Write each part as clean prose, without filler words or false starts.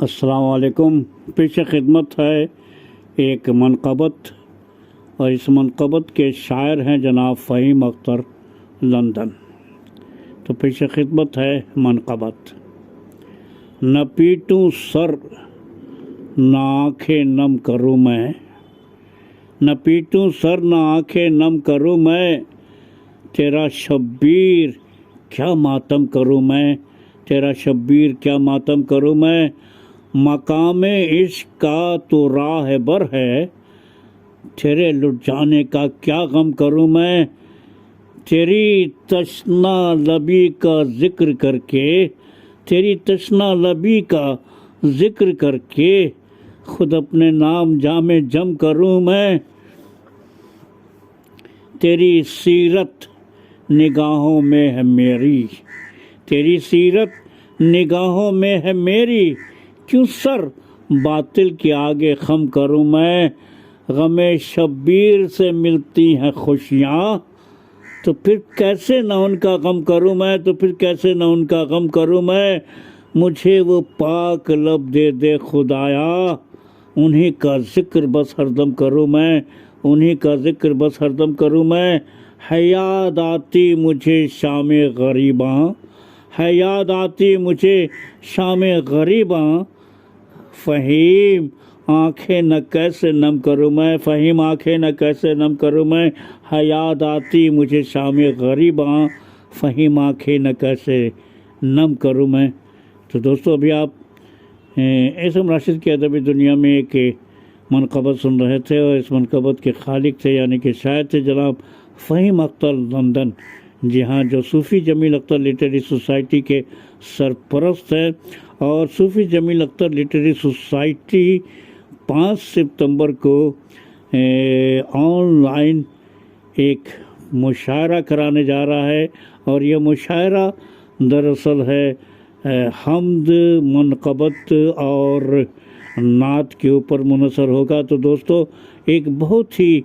अस्सलाम वालेकुम। पेश खिदमत है एक मनक़बत, और इस मनक़बत के शायर हैं जनाब फ़हीम अख्तर लंदन। तो पेश खिदमत है मनक़बत। न पीटूं सर न आँखें नम करूँ मैं, न पीटूं सर न आँखें नम करूँ मैं, तेरा शब्बीर क्या मातम करूँ मैं, तेरा शब्बीर क्या मातम करूँ मैं। मकाम इश्क का तो राह बर है, तेरे लुट जाने का क्या गम करूँ मैं। तेरी तशना लबी का जिक्र करके, तेरी तशना लबी का जिक्र करके, खुद अपने नाम जामे जम करूँ मैं। तेरी सीरत निगाहों में है मेरी, तेरी सीरत निगाहों में है मेरी, क्यों सर बातिल के आगे खम करूँ मैं। गमे शब्बीर से मिलती हैं खुशियाँ, तो फिर कैसे न उनका गम करूँ मैं, तो फिर कैसे न उनका गम करूँ मैं। मुझे वो पाक लब दे दे खुदाया, उन्हीं का जिक्र बस हरदम करूँ मैं, उन्हीं का जिक्र बस हरदम करूँ मैं। है याद आती मुझे शाम गरीबां, है याद आती मुझे शाम गरीबां, फ़हीम आँखें न कैसे नम करूँ मैं, फ़हीम आँखें न कैसे नम करूँ मैं। है याद आती मुझे शाम गरीबां, फ़हीम आँखें न कैसे नम करूँ मैं। तो दोस्तों, अभी आप एसएम राशिद की अदबी दुनिया में एक मनक़बत सुन रहे थे, और इस मनक़बत के खालिक थे यानी कि शायर थे जनाब फ़हीम अख्तर लंदन। जी हाँ, जो सूफ़ी जमील अख्तर लिटरेरी सोसाइटी के सरपरस्त हैं। और सूफ़ी जमील अख्तर लिटरेरी सोसाइटी 5 सितंबर को ऑनलाइन एक मुशायरा कराने जा रहा है, और यह मुशायरा दरअसल है हम्द, मनक़बत और नात के ऊपर मुनसर होगा। तो दोस्तों, एक बहुत ही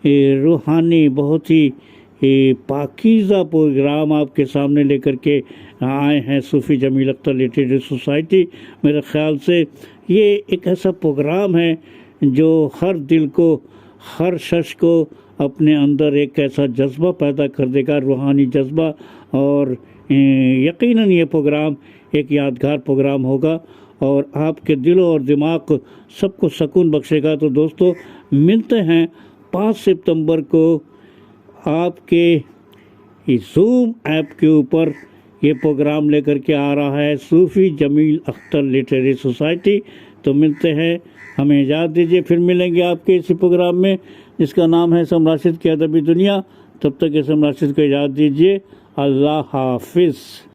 रूहानी, बहुत ही पाकीज़ा प्रोग्राम आपके सामने लेकर के आए हैं सूफ़ी जमील अख्तर लिटरेरी सोसाइटी। मेरे ख़्याल से ये एक ऐसा प्रोग्राम है जो हर दिल को, हर शख्स को अपने अंदर एक ऐसा जज्बा पैदा कर देगा, रूहानी जज्बा। और यकीनन ये प्रोग्राम एक यादगार प्रोग्राम होगा और आपके दिलों और दिमाग को सबको सुकून बख्शेगा। तो दोस्तों, मिलते हैं 5 सितंबर को आपके ज़ूम ऐप के ऊपर। ये प्रोग्राम लेकर के आ रहा है सूफ़ी जमील अख्तर लिटरेरी सोसाइटी। तो मिलते हैं, हमें इजाज़त दीजिए, फिर मिलेंगे आपके इसी प्रोग्राम में जिसका नाम है एसएम राशिद की अदबी दुनिया। तब तक एसएम राशिद को इजाज़त दीजिए। अल्लाह हाफिज़।